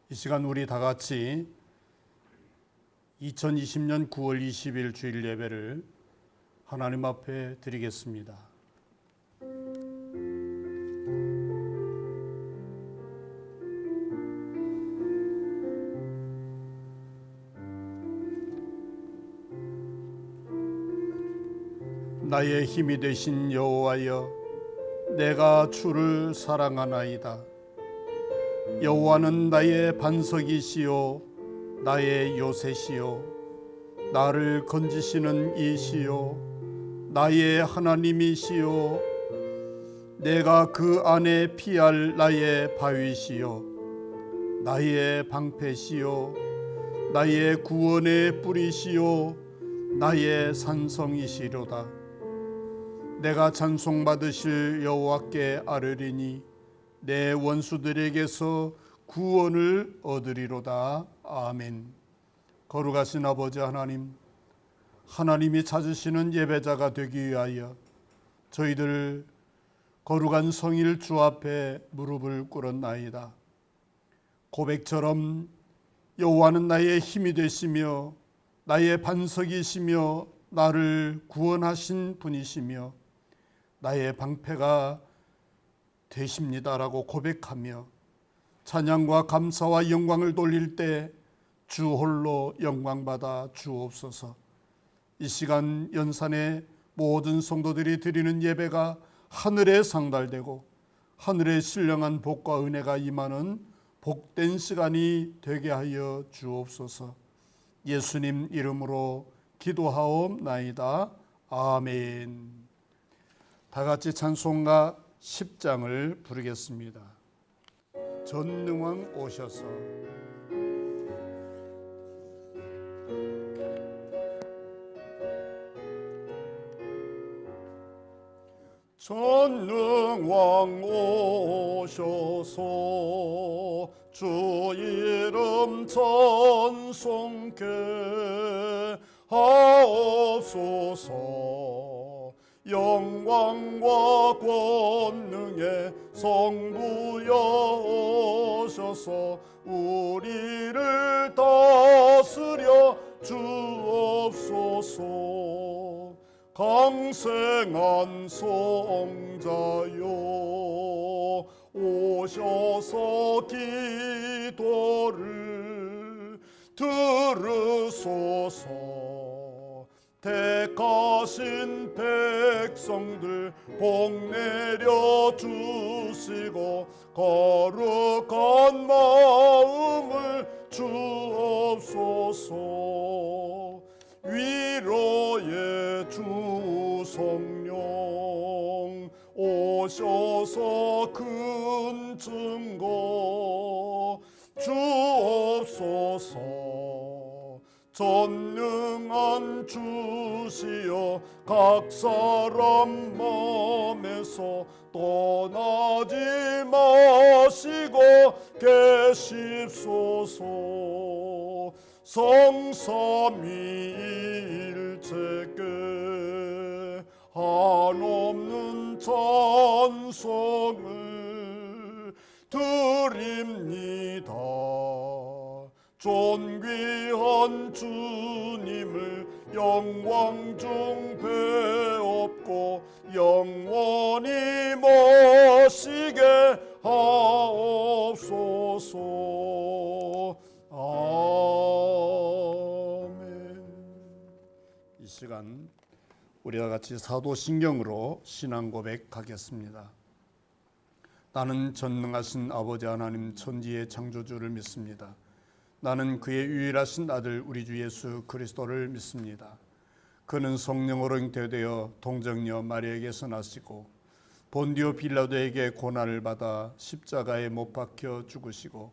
이 시간 우리 다 같이 2020년 9월 20일 주일 예배를 하나님 앞에 드리겠습니다. 나의 힘이 되신 여호와여, 내가 주를 사랑하나이다. 여호와는 나의 반석이시요 나의 요새시요 나를 건지시는 이시요 나의 하나님이시요 내가 그 안에 피할 나의 바위시요 나의 방패시요 나의 구원의 뿌리시요 나의 산성이시로다. 내가 찬송받으실 여호와께 아뢰리니 내 원수들에게서 구원을 얻으리로다. 아멘. 거룩하신 아버지 하나님, 하나님이 찾으시는 예배자가 되기 위하여 저희들 거룩한 성일 주 앞에 무릎을 꿇었나이다. 고백처럼 여호와는 나의 힘이 되시며 나의 반석이시며 나를 구원하신 분이시며 나의 방패가 되십니다라고 고백하며 찬양과 감사와 영광을 돌릴 때 주 홀로 영광받아 주옵소서. 이 시간 연산의 모든 성도들이 드리는 예배가 하늘에 상달되고 하늘의 신령한 복과 은혜가 임하는 복된 시간이 되게 하여 주옵소서. 예수님 이름으로 기도하옵나이다. 아멘. 다 같이 찬송가 10장을 부르겠습니다. 전능왕 오셔서. 전능왕 오셔서 주 이름 찬송케 하옵소서. 영광과 권능의 성부여 오셔서 우리를 다스려 주옵소서. 강생한 성자여 오셔서 기도를 들으소서. 택하신 백성들 복 내려 주시고 거룩한 마음을 주옵소서. 위로의 주 성령 오셔서 큰 증거 주옵소서. 전능한 주시여 각 사람 마음에서 떠나지 마시고 계십소서. 성삼위일체께 한없는 찬송을 드립니다. 존귀한 주님을 영광 중 배옵고 영원히 모시게 하옵소서. 아멘. 이 시간 우리와 같이 사도신경으로 신앙 고백하겠습니다. 나는 전능하신 아버지 하나님 천지의 창조주를 믿습니다. 나는 그의 유일하신 아들 우리 주 예수 그리스도를 믿습니다. 그는 성령으로 잉태되어 동정녀 마리아에게서 나시고 본디오 빌라도에게 고난을 받아 십자가에 못 박혀 죽으시고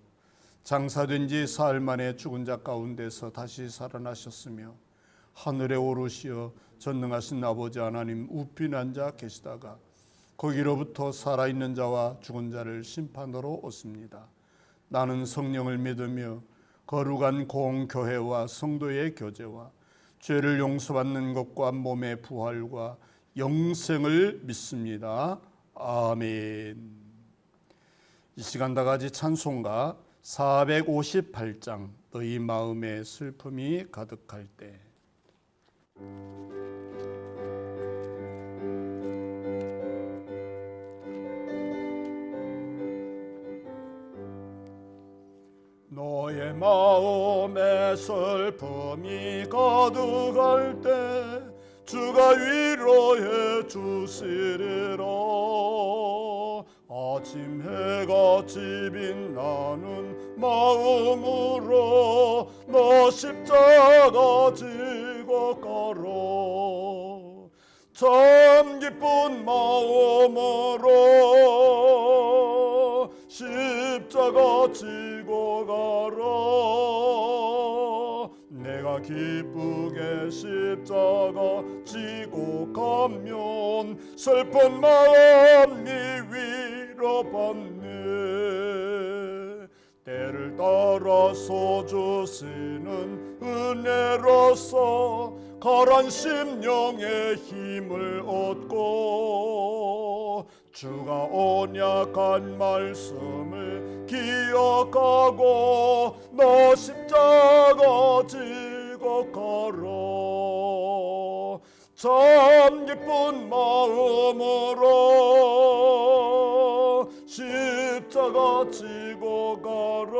장사된 지 사흘 만에 죽은 자 가운데서 다시 살아나셨으며 하늘에 오르시어 전능하신 아버지 하나님 우편에 앉아 계시다가 거기로부터 살아있는 자와 죽은 자를 심판하러 오십니다. 나는 성령을 믿으며 거룩한 공교회와 성도의 교제와 죄를 용서받는 것과 몸의 부활과 영생을 믿습니다. 아멘. 이 시간 다 같이 찬송가 458장 너희 마음에 슬픔이 가득할 때. 너의 마음에 슬픔이 가득할 때 주가 위로해 주시리라. 아침 해같이 빛나는 마음으로 너 십자가 지고 가라. 참 기쁜 마음으로 십자가 지고 가라. 내가 기쁘게 십자가 지고 가면 슬픈 마음이 위로받네. 때를 따라서 주시는 은혜로서 가란 심령의 힘을 얻고 주가 언약한 말씀을 기억하고 너 십자가 지고 가라. 참 기쁜 마음으로 십자가 지고 가라.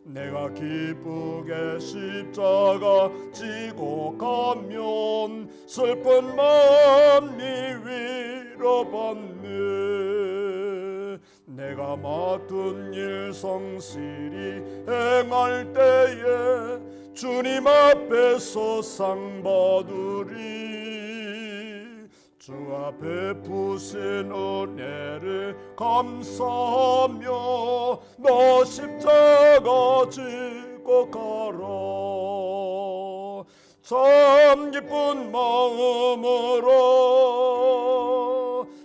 내가 기쁘게 십자가 지고 가면 슬픈 마음이 위로받네. 내가 맡은 일 성실히 행할 때에 주님 앞에서 상 받으리. 주 앞에 베푸신 은혜를 감사하며 너 십자가 지고 가라. 참 기쁜 마음으로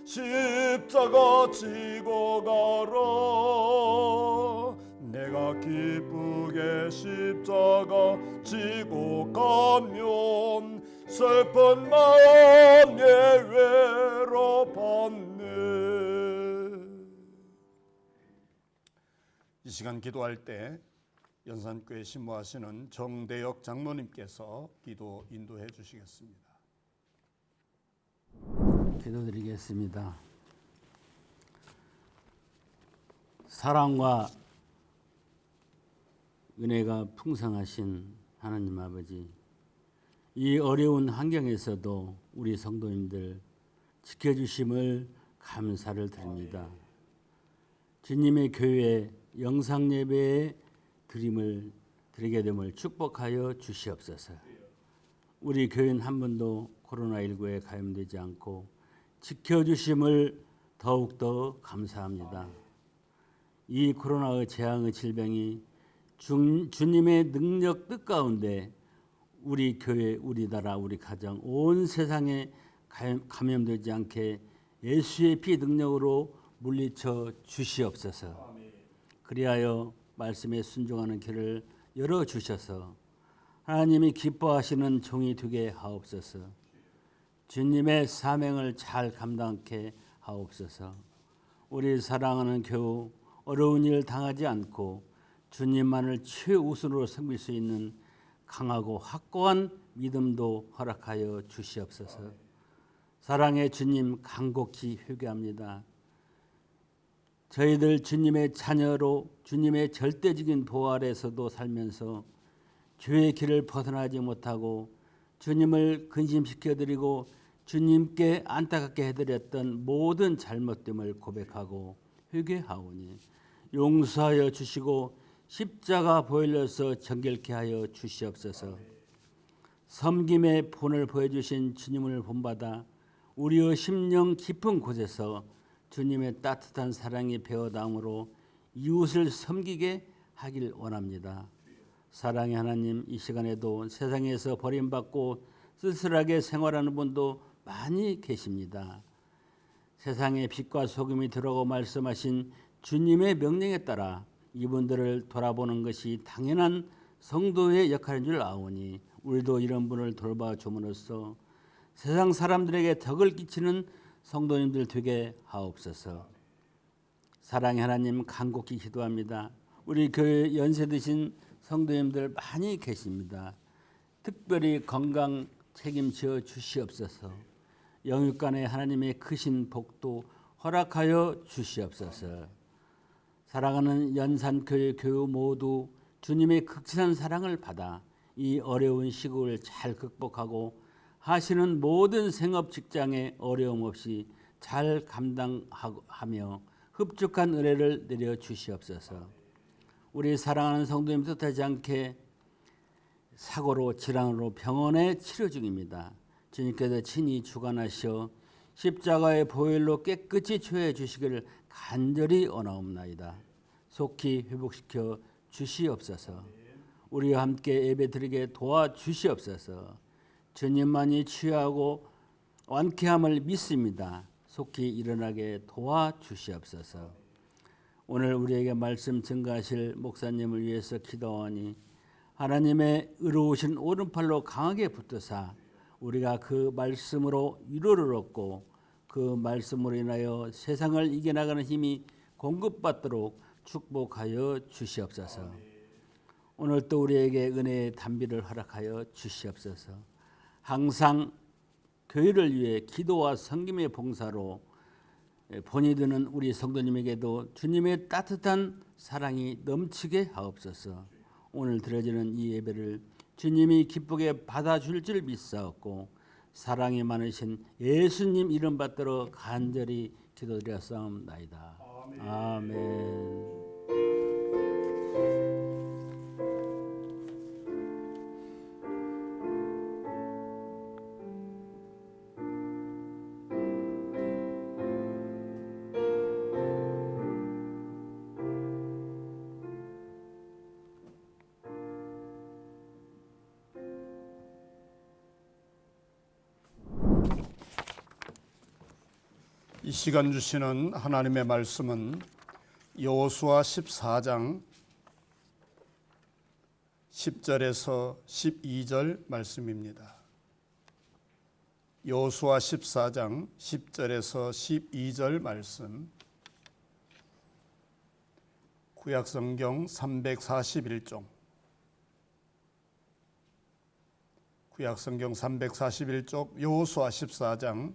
십자가 지고 가라. 내가 기쁘게 십자가 지고 가면 슬픈 마음에 외로받네. 이 시간 기도할 때 연산교회 신무하시는 정대혁 장로님께서 기도 인도해 주시겠습니다. 기도드리겠습니다. 사랑과 은혜가 풍성하신 하나님 아버지, 이 어려운 환경에서도 우리 성도님들 지켜주심을 감사를 드립니다. 주님의 교회 영상예배에 드림을 드리게 됨을 축복하여 주시옵소서. 우리 교인 한 분도 코로나19에 감염되지 않고 지켜주심을 더욱더 감사합니다. 이 코로나의 재앙의 질병이 주님의 능력 뜻 가운데 우리 교회, 우리 나라, 우리 가정, 온 세상에 감염되지 않게 예수의 피 능력으로 물리쳐 주시옵소서. 그리하여 말씀에 순종하는 길을 열어주셔서 하나님이 기뻐하시는 종이 되게 하옵소서. 주님의 사명을 잘 감당케 하옵소서. 우리 사랑하는 교우 어려운 일 당하지 않고 주님만을 최우선으로 섬길 수 있는 강하고 확고한 믿음도 허락하여 주시옵소서. 사랑의 주님, 간곡히 회개합니다. 저희들 주님의 자녀로 주님의 절대적인 보호 아래서도 살면서 죄의 길을 벗어나지 못하고 주님을 근심시켜드리고 주님께 안타깝게 해드렸던 모든 잘못됨을 고백하고 회개하오니 용서하여 주시고 십자가 보혈로서 정결케 하여 주시옵소서. 섬김의 본을 보여주신 주님을 본받아 우리의 심령 깊은 곳에서 주님의 따뜻한 사랑이 배어나오므로 이웃을 섬기게 하길 원합니다. 사랑의 하나님, 이 시간에도 세상에서 버림받고 쓸쓸하게 생활하는 분도 많이 계십니다. 세상에 빛과 소금이 되라고 말씀하신 주님의 명령에 따라 이분들을 돌아보는 것이 당연한 성도의 역할인 줄 아오니 우리도 이런 분을 돌봐줌으로써 세상 사람들에게 덕을 끼치는 성도님들 되게 하옵소서. 사랑의 하나님 간곡히 기도합니다. 우리 교회 연세 드신 성도님들 많이 계십니다. 특별히 건강 책임져 주시옵소서. 영육간에 하나님의 크신 복도 허락하여 주시옵소서. 사랑하는 연산교회 교우 모두 주님의 극진한 사랑을 받아 이 어려운 시국을 잘 극복하고 하시는 모든 생업 직장에 어려움 없이 잘 감당하며 흡족한 은혜를 내려 주시옵소서. 우리 사랑하는 성도님 뜻하지 않게 사고로 질환으로 병원에 치료 중입니다. 주님께서 친히 주관하셔 십자가의 보혈로 깨끗이 치유해 주시기를 간절히 원하옵나이다. 속히 회복시켜 주시옵소서. 우리와 함께 예배드리게 도와주시옵소서. 주님만이 치유하고 완쾌함을 믿습니다. 속히 일어나게 도와주시옵소서. 오늘 우리에게 말씀 증가하실 목사님을 위해서 기도하니 하나님의 의로우신 오른팔로 강하게 붙드사 우리가 그 말씀으로 위로를 얻고 그 말씀으로 인하여 세상을 이겨나가는 힘이 공급받도록 축복하여 주시옵소서. 오늘 또 우리에게 은혜의 단비를 허락하여 주시옵소서. 항상 교회를 위해 기도와 섬김의 봉사로 본이 드는 우리 성도님에게도 주님의 따뜻한 사랑이 넘치게 하옵소서. 오늘 드려지는 이 예배를 주님이 기쁘게 받아줄 줄 믿사옵고 사랑이 많으신 예수님 이름 받들어 간절히 기도드렸사옵나이다. 아멘. 이 시간 주시는 하나님의 말씀은 여호수아 14장 10절에서 12절 말씀입니다. 여호수아 14장 10절에서 12절 말씀, 구약성경 341종, 구약성경 341쪽 여호수아 14장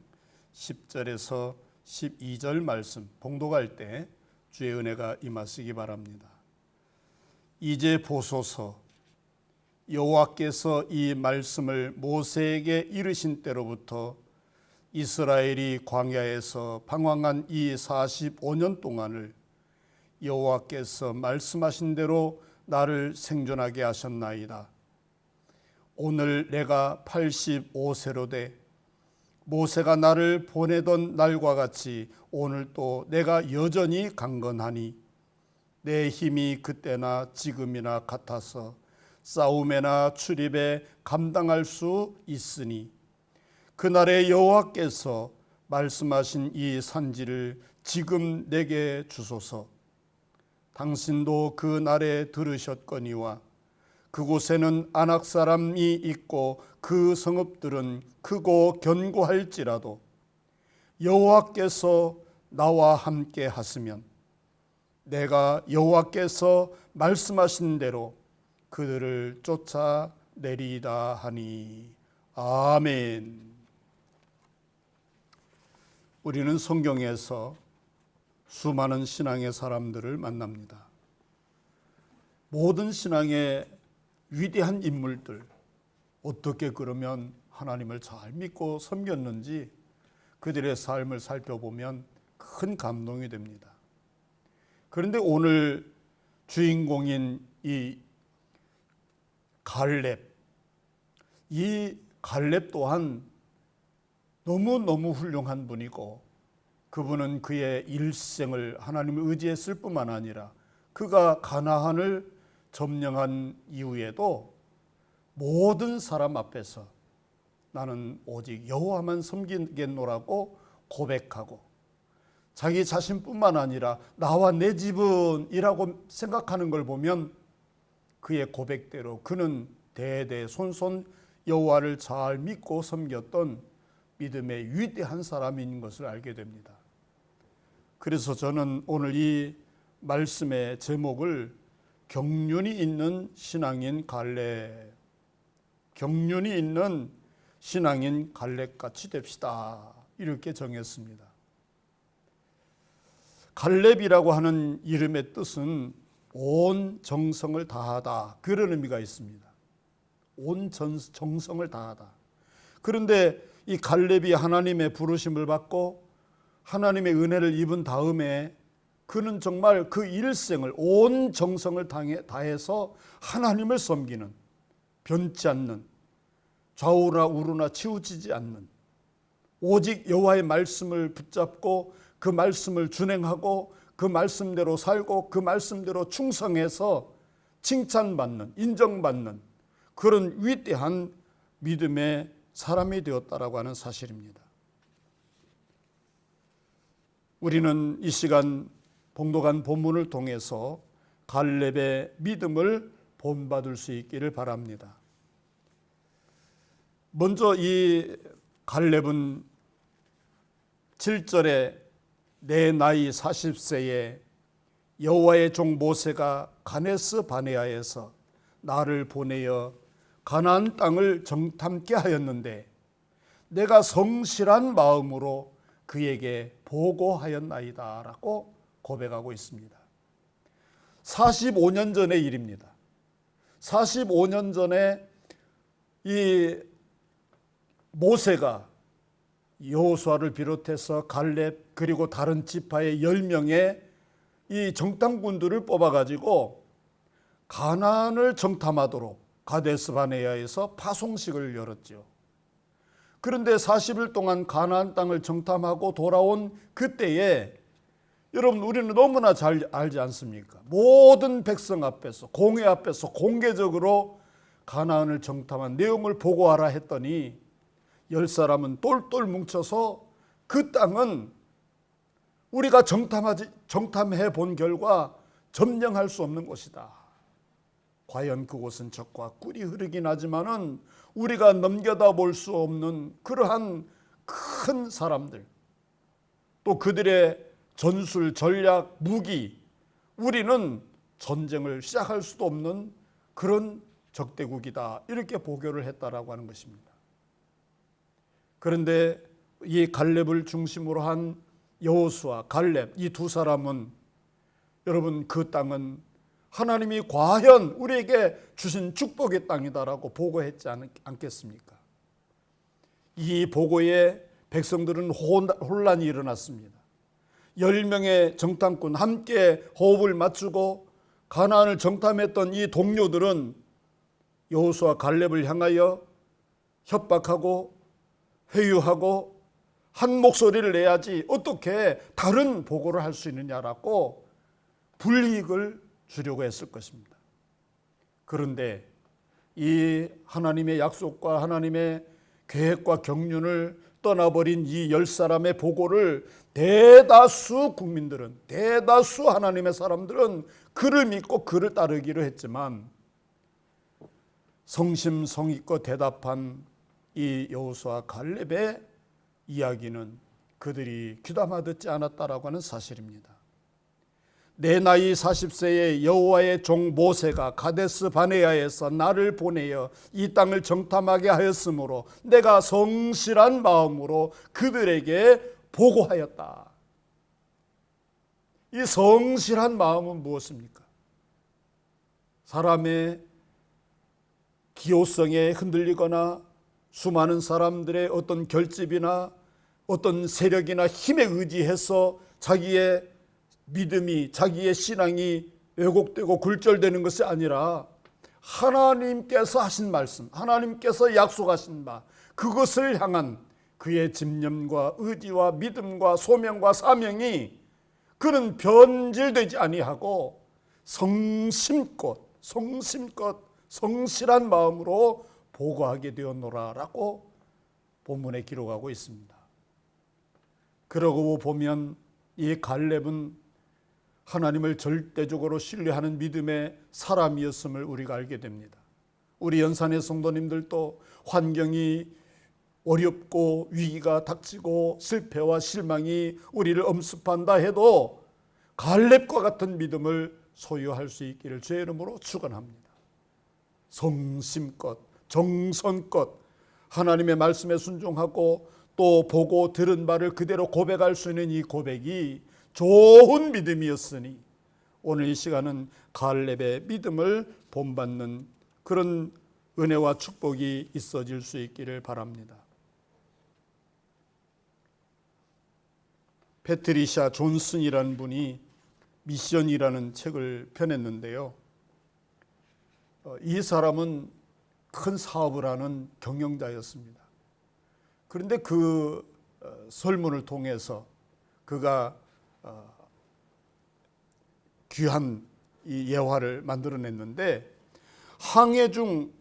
10절에서 12절 말씀 봉독할 때 주의 은혜가 임하시기 바랍니다. 이제 보소서, 여호와께서 이 말씀을 모세에게 이르신 때로부터 이스라엘이 광야에서 방황한 이 45년 동안을 여호와께서 말씀하신 대로 나를 생존하게 하셨나이다. 오늘 내가 85세로 돼 모세가 나를 보내던 날과 같이 오늘 또 내가 여전히 강건하니 내 힘이 그때나 지금이나 같아서 싸움에나 출입에 감당할 수 있으니 그날에 여호와께서 말씀하신 이 산지를 지금 내게 주소서. 당신도 그 날에 들으셨거니와 그곳에는 아낙 사람이 있고 그 성읍들은 크고 견고할지라도 여호와께서 나와 함께 하시면 내가 여호와께서 말씀하신 대로 그들을 쫓아내리다 하니. 아멘. 우리는 성경에서 수많은 신앙의 사람들을 만납니다. 모든 신앙의 위대한 인물들, 어떻게 그러면 하나님을 잘 믿고 섬겼는지 그들의 삶을 살펴보면 큰 감동이 됩니다. 그런데 오늘 주인공인 이 갈렙, 이 갈렙 또한 너무너무 훌륭한 분이고 그분은 그의 일생을 하나님을 의지했을 뿐만 아니라 그가 가나안을 점령한 이후에도 모든 사람 앞에서 나는 오직 여호와만 섬기겠노라고 고백하고 자기 자신뿐만 아니라 나와 내 집은이라고 생각하는 걸 보면 그의 고백대로 그는 대대손손 여호와를 잘 믿고 섬겼던 믿음의 위대한 사람인 것을 알게 됩니다. 그래서 저는 오늘 이 말씀의 제목을 경륜이 있는 신앙인 갈렙, 경륜이 있는 신앙인 갈렙같이 됩시다, 이렇게 정했습니다. 갈렙이라고 하는 이름의 뜻은 온 정성을 다하다, 그런 의미가 있습니다. 온 정성을 다하다. 그런데 이 갈렙이 하나님의 부르심을 받고 하나님의 은혜를 입은 다음에 그는 정말 그 일생을 온 정성을 다해서 하나님을 섬기는, 변치 않는, 좌우나 우루나 치우치지 않는, 오직 여호와의 말씀을 붙잡고 그 말씀을 준행하고 그 말씀대로 살고 그 말씀대로 충성해서 칭찬받는, 인정받는 그런 위대한 믿음의 사람이 되었다라고 하는 사실입니다. 우리는 이 시간 봉독한 본문을 통해서 갈렙의 믿음을 본받을 수 있기를 바랍니다. 먼저 이 갈렙은 7절에 내 나이 40세에 여호와의 종 모세가 가데스 바네아에서 나를 보내어 가나안 땅을 정탐케 하였는데 내가 성실한 마음으로 그에게 보고하였나이다 라고 고백하고 있습니다. 45년 전의 일입니다. 45년 전에 이 모세가 여호수아를 비롯해서 갈렙 그리고 다른 지파의 10명의 이 정탐꾼들을 뽑아가지고 가나안을 정탐하도록 가데스 바네아에서 파송식을 열었죠. 그런데 40일 동안 가나안 땅을 정탐하고 돌아온 그때에 여러분, 우리는 너무나 잘 알지 않습니까? 모든 백성 앞에서, 공회 앞에서 공개적으로 가나안을 정탐한 내용을 보고하라 했더니 10사람은 똘똘 뭉쳐서 그 땅은 우리가 정탐해 본 결과 점령할 수 없는 곳이다. 과연 그곳은 적과 꿀이 흐르긴 하지만은 우리가 넘겨다 볼 수 없는 그러한 큰 사람들, 또 그들의 전술, 전략, 무기, 우리는 전쟁을 시작할 수도 없는 그런 적대국이다, 이렇게 보고를 했다라고 하는 것입니다. 그런데 이 갈렙을 중심으로 한 여호수아, 갈렙, 이 두 사람은 여러분, 그 땅은 하나님이 과연 우리에게 주신 축복의 땅이다라고 보고했지 않겠습니까? 이 보고에 백성들은 혼란이 일어났습니다. 10명의 정탐꾼 함께 호흡을 맞추고 가나안을 정탐했던 이 동료들은 여호수아 갈렙을 향하여 협박하고 회유하고 한 목소리를 내야지 어떻게 다른 보고를 할 수 있느냐라고 불이익을 주려고 했을 것입니다. 그런데 이 하나님의 약속과 하나님의 계획과 경륜을 떠나버린 이 10사람의 보고를 대다수 국민들은, 대다수 하나님의 사람들은 그를 믿고 그를 따르기로 했지만 성심성의껏 대답한 이 여호수아 갈렙의 이야기는 그들이 귀담아 듣지 않았다라고 하는 사실입니다. 내 나이 40세에 여호와의 종 모세가 가데스 바네아에서 나를 보내어 이 땅을 정탐하게 하였으므로 내가 성실한 마음으로 그들에게 보고하였다. 이 성실한 마음은 무엇입니까? 사람의 기호성에 흔들리거나 수많은 사람들의 어떤 결집이나 어떤 세력이나 힘에 의지해서 자기의 믿음이, 자기의 신앙이 왜곡되고 굴절되는 것이 아니라 하나님께서 하신 말씀, 하나님께서 약속하신 바, 그것을 향한 그의 집념과 의지와 믿음과 소명과 사명이 그는 변질되지 아니하고 성심껏 성실한 마음으로 보고하게 되었노라라고 본문에 기록하고 있습니다. 그러고 보면 이 갈렙은 하나님을 절대적으로 신뢰하는 믿음의 사람이었음을 우리가 알게 됩니다. 우리 연산의 성도님들도 환경이 어렵고 위기가 닥치고 실패와 실망이 우리를 엄습한다 해도 갈렙과 같은 믿음을 소유할 수 있기를 주의 이름으로 축원합니다. 성심껏 정성껏 하나님의 말씀에 순종하고 또 보고 들은 바를 그대로 고백할 수 있는 이 고백이 좋은 믿음이었으니 오늘 이 시간은 갈렙의 믿음을 본받는 그런 은혜와 축복이 있어질 수 있기를 바랍니다. 패트리샤 존슨이라는 분이 미션이라는 책을 펴냈는데요. 이 사람은 큰 사업을 하는 경영자였습니다. 그런데 그 설문을 통해서 그가 귀한 이 예화를 만들어냈는데, 항해 중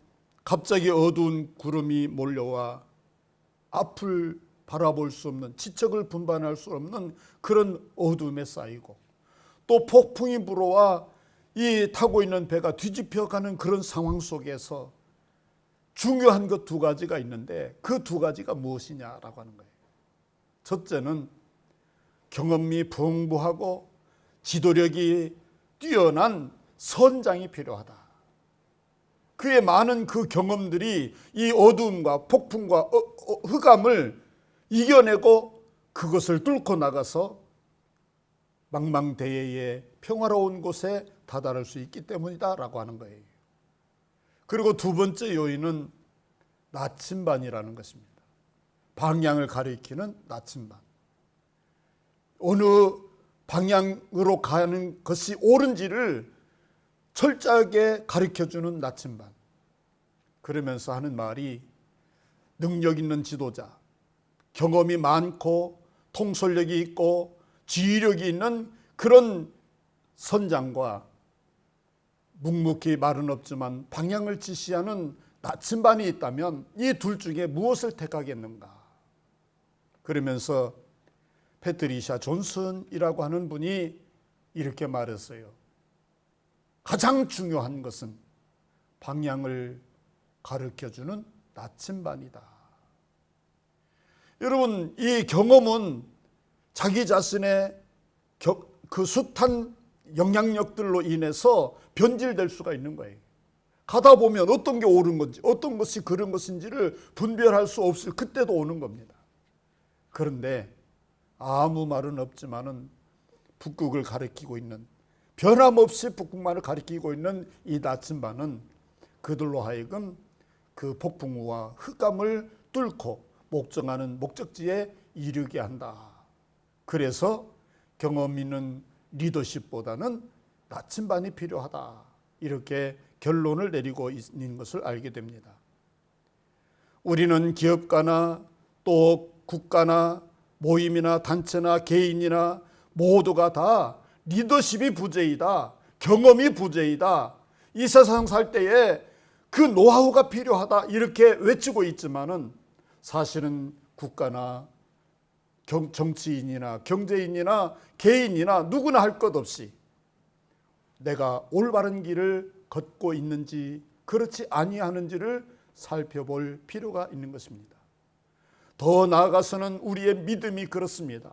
갑자기 어두운 구름이 몰려와 앞을 바라볼 수 없는, 지척을 분반할 수 없는 그런 어둠에 쌓이고, 또 폭풍이 불어와 이 타고 있는 배가 뒤집혀가는 그런 상황 속에서 중요한 것 두 가지가 있는데 그 두 가지가 무엇이냐라고 하는 거예요. 첫째는 경험이 풍부하고 지도력이 뛰어난 선장이 필요하다. 그의 많은 그 경험들이 이 어두움과 폭풍과 흑암을 이겨내고 그것을 뚫고 나가서 망망대해의 평화로운 곳에 다다를 수 있기 때문이다라고 하는 거예요. 그리고 두 번째 요인은 나침반이라는 것입니다. 방향을 가리키는 나침반. 어느 방향으로 가는 것이 옳은지를 철저하게 가르쳐주는 나침반. 그러면서 하는 말이, 능력 있는 지도자, 경험이 많고 통솔력이 있고 지휘력이 있는 그런 선장과 묵묵히 말은 없지만 방향을 지시하는 나침반이 있다면 이 둘 중에 무엇을 택하겠는가. 그러면서 패트리샤 존슨이라고 하는 분이 이렇게 말했어요. 가장 중요한 것은 방향을 가르쳐주는 나침반이다. 여러분, 이 경험은 자기 자신의 그 숱한 영향력들로 인해서 변질될 수가 있는 거예요. 가다 보면 어떤 게 옳은 건지 어떤 것이 그른 것인지를 분별할 수 없을 그때도 오는 겁니다. 그런데 아무 말은 없지만은 북극을 가리키고 있는, 변함없이 북극만을 가리키고 있는 이 나침반은 그들로 하여금 그 폭풍우와 흑암을 뚫고 목적하는 목적지에 이르게 한다. 그래서 경험 있는 리더십보다는 나침반이 필요하다. 이렇게 결론을 내리고 있는 것을 알게 됩니다. 우리는 기업가나 또 국가나 모임이나 단체나 개인이나 모두가 다 리더십이 부재이다. 경험이 부재이다. 이 세상 살 때에 그 노하우가 필요하다. 이렇게 외치고 있지만은 사실은 국가나 정치인이나 경제인이나 개인이나 누구나 할 것 없이 내가 올바른 길을 걷고 있는지 그렇지 아니하는지를 살펴볼 필요가 있는 것입니다. 더 나아가서는 우리의 믿음이 그렇습니다.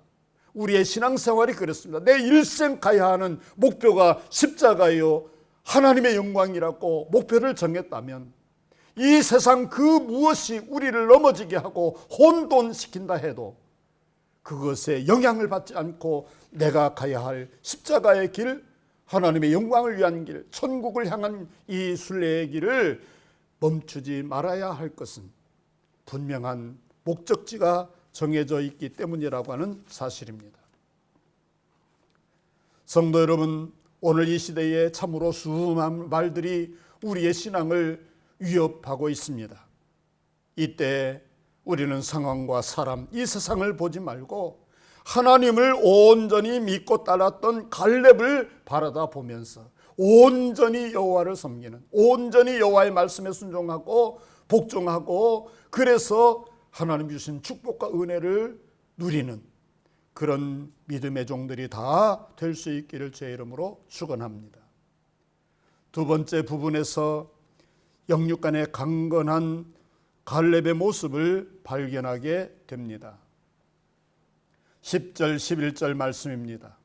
우리의 신앙생활이 그렇습니다. 내 일생 가야 하는 목표가 십자가요 하나님의 영광이라고 목표를 정했다면 이 세상 그 무엇이 우리를 넘어지게 하고 혼돈시킨다 해도 그것에 영향을 받지 않고 내가 가야 할 십자가의 길, 하나님의 영광을 위한 길, 천국을 향한 이 순례의 길을 멈추지 말아야 할 것은 분명한 목적지가 정해져 있기 때문이라고 하는 사실입니다. 성도 여러분, 오늘 이 시대에 참으로 수많은 말들이 우리의 신앙을 위협하고 있습니다. 이때 우리는 상황과 사람, 이 세상을 보지 말고 하나님을 온전히 믿고 따랐던 갈렙을 바라다 보면서 온전히 여호와를 섬기는, 온전히 여호와의 말씀에 순종하고 복종하고 그래서 하나님 주신 축복과 은혜를 누리는 그런 믿음의 종들이 다 될 수 있기를 제 이름으로 축원합니다. 두 번째 부분에서 영육간의 강건한 갈렙의 모습을 발견하게 됩니다. 10절 11절 말씀입니다.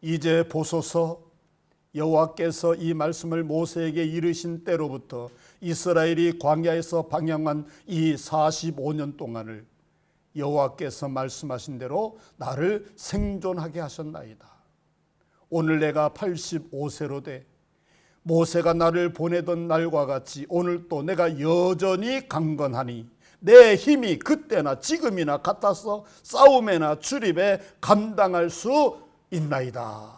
이제 보소서, 여호와께서 이 말씀을 모세에게 이르신 때로부터 이스라엘이 광야에서 방향한 이 45년 동안을 여호와께서 말씀하신 대로 나를 생존하게 하셨나이다. 오늘 내가 85세로 돼 모세가 나를 보내던 날과 같이 오늘 또 내가 여전히 강건하니 내 힘이 그때나 지금이나 같아서 싸움에나 출입에 감당할 수 있나이다.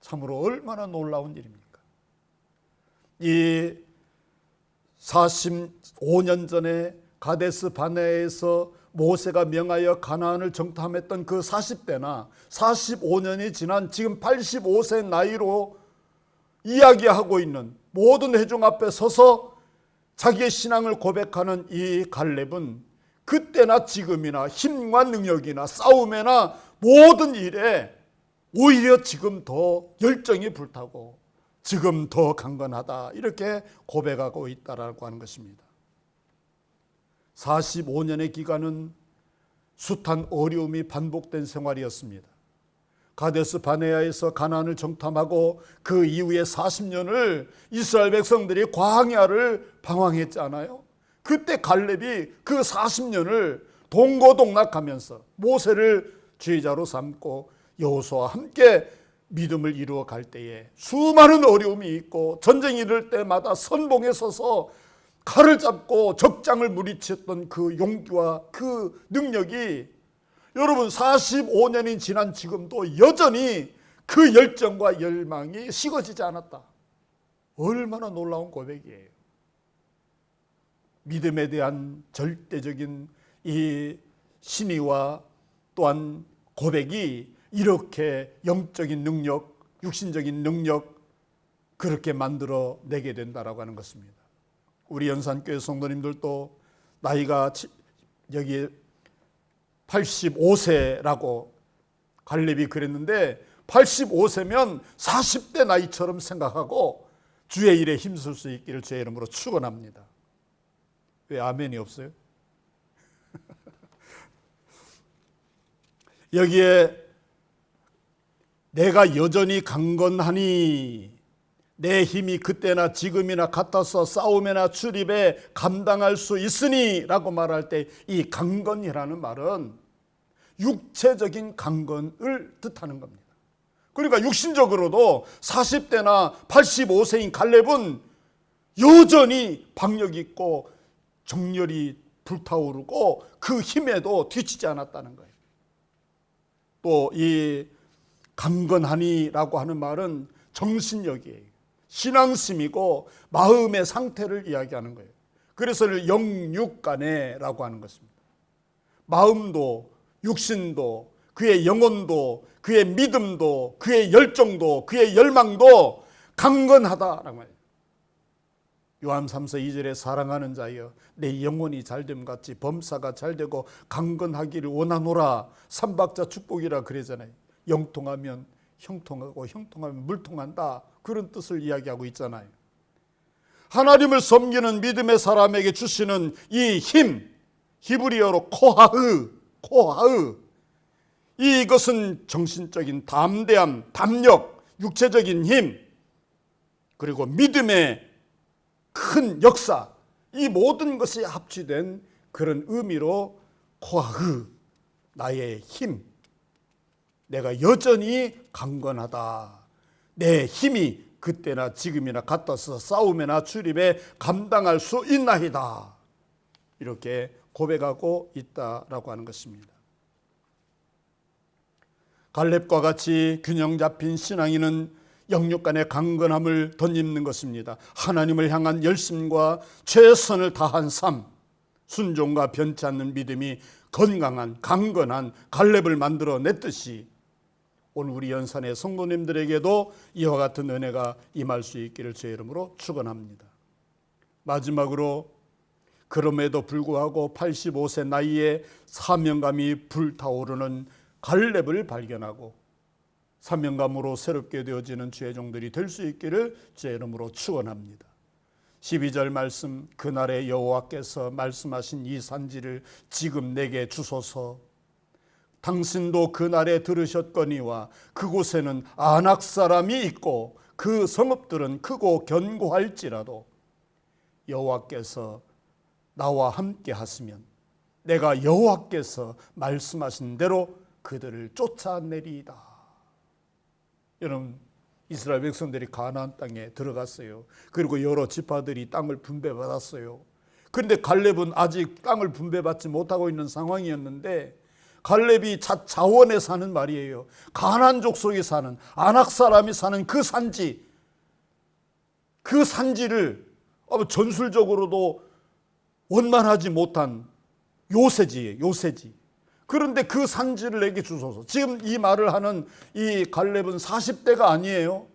참으로 얼마나 놀라운 일입니까? 이 45년 전에 가데스 바네아에서 모세가 명하여 가나안을 정탐했던 그 40대나 45년이 지난 지금 85세 나이로 이야기하고 있는 모든 회중 앞에 서서 자기의 신앙을 고백하는 이 갈렙은 그때나 지금이나 힘과 능력이나 싸움에나 모든 일에 오히려 지금 더 열정이 불타고 지금 더 강건하다, 이렇게 고백하고 있다라고 하는 것입니다. 45년의 기간은 숱한 어려움이 반복된 생활이었습니다. 가데스 바네아에서 가나안을 정탐하고 그 이후에 40년을 이스라엘 백성들이 광야를 방황했잖아요. 그때 갈렙이 그 40년을 동고동락하면서 모세를 지휘자로 삼고 여호수아와 함께 믿음을 이루어 갈 때에 수많은 어려움이 있고 전쟁이 이를 때마다 선봉에 서서 칼을 잡고 적장을 물리쳤던 그 용기와 그 능력이 여러분 45년이 지난 지금도 여전히 그 열정과 열망이 식어지지 않았다. 얼마나 놀라운 고백이에요. 믿음에 대한 절대적인 이 신의와 또한 고백이 이렇게 영적인 능력, 육신적인 능력 그렇게 만들어 내게 된다라고 하는 것입니다. 우리 연산교회 성도님들도 나이가 여기 85세라고 갈렙이 그랬는데 85세면 40대 나이처럼 생각하고 주의 일에 힘쓸 수 있기를 주의 이름으로 축원합니다. 왜 아멘이 없어요? 여기에 내가 여전히 강건하니 내 힘이 그때나 지금이나 같아서 싸움에나 출입에 감당할 수 있으니 라고 말할 때 이 강건이라는 말은 육체적인 강건을 뜻하는 겁니다. 그러니까 육신적으로도 40대나 85세인 갈렙은 여전히 박력 있고 정열이 불타오르고 그 힘에도 뒤치지 않았다는 거예요. 또 이 강건하니라고 하는 말은 정신력이에요. 신앙심이고 마음의 상태를 이야기하는 거예요. 그래서 영육간에라고 하는 것입니다. 마음도 육신도 그의 영혼도 그의 믿음도 그의 열정도 그의 열망도 강건하다라고 말해요. 요한 3서 2절에 사랑하는 자여 내 영혼이 잘됨 같이 범사가 잘되고 강건하기를 원하노라. 삼박자 축복이라 그러잖아요. 영통하면 형통하고 형통하면 물통한다, 그런 뜻을 이야기하고 있잖아요. 하나님을 섬기는 믿음의 사람에게 주시는 이 힘, 히브리어로 코하으, 이것은 정신적인 담대함, 담력, 육체적인 힘, 그리고 믿음의 큰 역사, 이 모든 것이 합치된 그런 의미로 코하으, 나의 힘, 내가 여전히 강건하다, 내 힘이 그때나 지금이나 같아서 싸움에나 출입에 감당할 수 있나이다, 이렇게 고백하고 있다라고 하는 것입니다. 갈렙과 같이 균형 잡힌 신앙인은 영육간의 강건함을 덧입는 것입니다. 하나님을 향한 열심과 최선을 다한 삶, 순종과 변치 않는 믿음이 건강한 강건한 갈렙을 만들어 냈듯이 오늘 우리 연산의 성도님들에게도 이와 같은 은혜가 임할 수 있기를 주의 이름으로 축원합니다. 마지막으로 그럼에도 불구하고 85세 나이에 사명감이 불타오르는 갈렙을 발견하고 사명감으로 새롭게 되어지는 주의 종들이 될 수 있기를 주의 이름으로 축원합니다. 12절 말씀, 그날에 여호와께서 말씀하신 이 산지를 지금 내게 주소서. 당신도 그날에 들으셨거니와 그곳에는 아낙 사람이 있고 그 성읍들은 크고 견고할지라도 여호와께서 나와 함께 하시면 내가 여호와께서 말씀하신 대로 그들을 쫓아내리이다. 여러분, 이스라엘 백성들이 가나안 땅에 들어갔어요. 그리고 여러 지파들이 땅을 분배받았어요. 그런데 갈렙은 아직 땅을 분배받지 못하고 있는 상황이었는데 갈렙이 자원에 사는 말이에요. 가나안 족속이 사는, 아낙 사람이 사는 그 산지, 그 산지를 전술적으로도 원만하지 못한 요새지예요. 요새지. 그런데 그 산지를 내게 주소서. 지금 이 말을 하는 이 갈렙은 40대가 아니에요.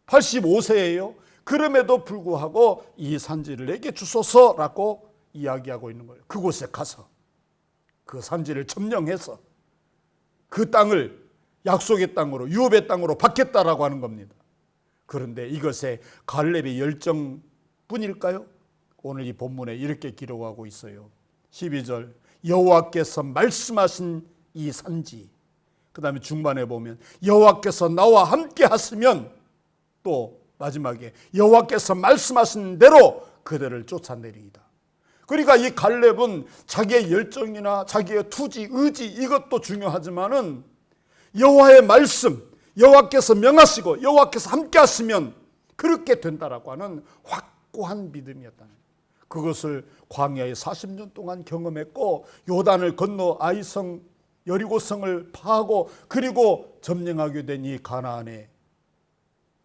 85세예요. 그럼에도 불구하고 이 산지를 내게 주소서라고 이야기하고 있는 거예요. 그곳에 가서 그 산지를 점령해서 그 땅을 약속의 땅으로, 유업의 땅으로 받겠다라고 하는 겁니다. 그런데 이것에 갈렙의 열정뿐일까요? 오늘 이 본문에 이렇게 기록하고 있어요. 12절, 여호와께서 말씀하신 이 산지. 그 다음에 중반에 보면 여호와께서 나와 함께 하시면, 또 마지막에 여호와께서 말씀하신 대로 그들을 쫓아내리이다. 그러니까 이 갈렙은 자기의 열정이나 자기의 투지, 의지, 이것도 중요하지만은 여호와의 말씀, 여호와께서 명하시고 여호와께서 함께 하시면 그렇게 된다라고 하는 확고한 믿음이었다는 거예요. 그것을 광야에 40년 동안 경험했고 요단을 건너 아이성 여리고성을 파하고 그리고 점령하게 된 이 가나안에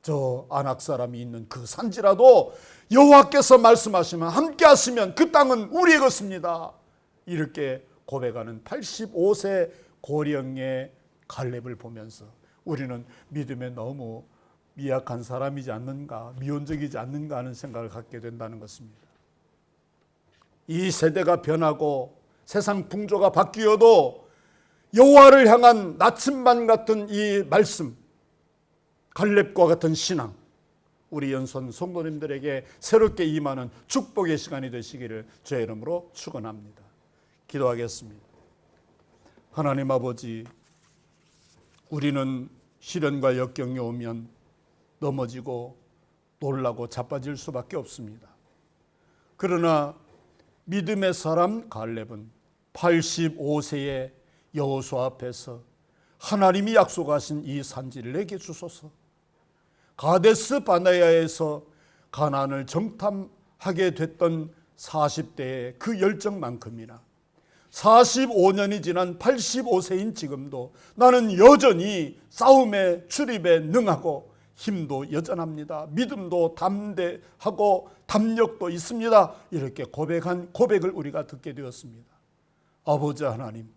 저 아낙 사람이 있는 그 산지라도 여호와께서 말씀하시면 함께 하시면 그 땅은 우리의 것입니다. 이렇게 고백하는 85세 고령의 갈렙을 보면서 우리는 믿음에 너무 미약한 사람이지 않는가, 미온적이지 않는가 하는 생각을 갖게 된다는 것입니다. 이 세대가 변하고 세상 풍조가 바뀌어도 여호와를 향한 나침반 같은 이 말씀, 갈렙과 같은 신앙, 우리 연손 성도님들에게 새롭게 임하는 축복의 시간이 되시기를 주의 이름으로 축원합니다. 기도하겠습니다. 하나님 아버지, 우리는 시련과 역경이 오면 넘어지고 놀라고 자빠질 수밖에 없습니다. 그러나 믿음의 사람 갈렙은 85세의 여호수아 앞에서 하나님이 약속하신 이 산지를 내게 주소서. 가데스 바네아에서 가나안을 정탐하게 됐던 40대의 그 열정만큼이나 45년이 지난 85세인 지금도 나는 여전히 싸움에 출입에 능하고 힘도 여전합니다. 믿음도 담대하고 담력도 있습니다. 이렇게 고백한 고백을 우리가 듣게 되었습니다. 아버지 하나님,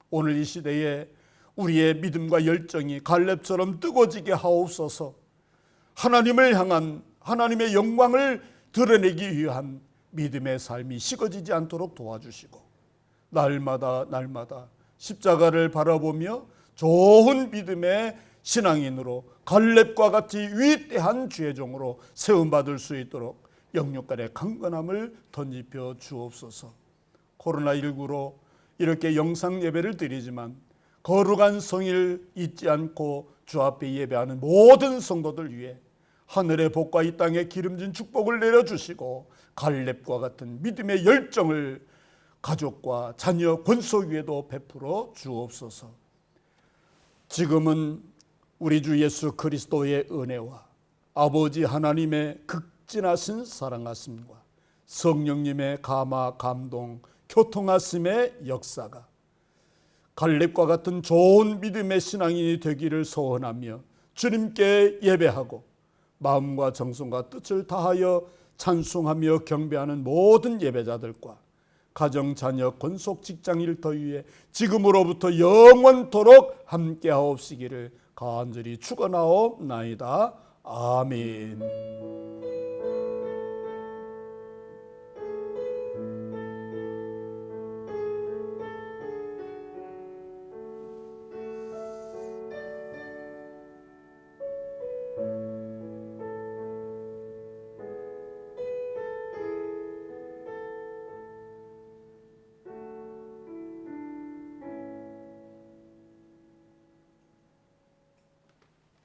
오늘 이 시대에 우리의 믿음과 열정이 갈렙처럼 뜨거워지게 하옵소서. 하나님을 향한 하나님의 영광을 드러내기 위한 믿음의 삶이 식어지지 않도록 도와주시고 날마다 십자가를 바라보며 좋은 믿음의 신앙인으로 갈렙과 같이 위대한 주의 종으로 세움받을 수 있도록 영육간의 강건함을 덧입혀 주옵소서. 코로나19로 이렇게 영상 예배를 드리지만 거룩한 성일 잊지 않고 주 앞에 예배하는 모든 성도들 위해 하늘의 복과 이 땅의 기름진 축복을 내려주시고 갈렙과 같은 믿음의 열정을 가족과 자녀 권속 위에도 베풀어 주옵소서. 지금은 우리 주 예수 그리스도의 은혜와 아버지 하나님의 극진하신 사랑하심과 성령님의 감화 감동 교통하심의 역사가 갈렙과 같은 좋은 믿음의 신앙인이 되기를 소원하며 주님께 예배하고 마음과 정성과 뜻을 다하여 찬송하며 경배하는 모든 예배자들과 가정, 자녀, 권속, 직장 일터 위에 지금으로부터 영원토록 함께하옵시기를 간절히 축원하옵나이다. 아멘.